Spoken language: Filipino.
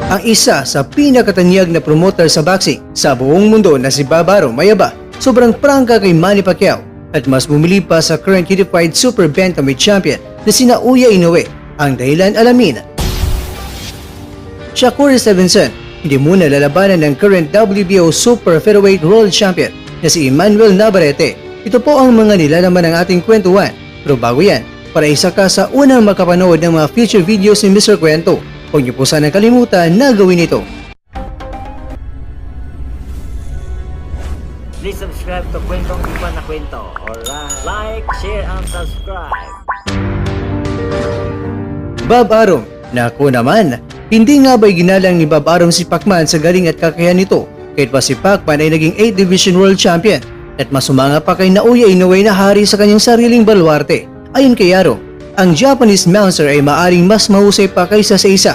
Ang isa sa pinakatanyag na promoter sa boxing sa buong mundo na si Barbaro Mayaba, sobrang prangka kay Manny Pacquiao at mas bumili pa sa current unified super bantamweight champion na sina Uya Inoue. Ang dahilan alamin. Shakur Stevenson hindi muna lalabanan ng current WBO super featherweight world champion na si Emmanuel Navarrete. Ito po ang mga nilalaman ng ating kwentuhan. Pero bago yan, para isa ka sa unang makapanood ng mga future videos ni Mr. Kwento, huwag niyo po sanang kalimutan na gawin ito. Please subscribe to Kwentong Iba na Kwento. Alright. Like, share, and subscribe. Bob Arum, naku naman, hindi nga ba'y ginalang ni Bob Arum si Pacman sa galing at kakayahan nito kahit pa si Pacman ay naging 8th Division World Champion at masumanga pa kay Naoya Inoue na hari sa kanyang sariling baluarte. Ayon kay Arum, ang Japanese Mouncer ay maaring mas mahusay pa kaysa sa isa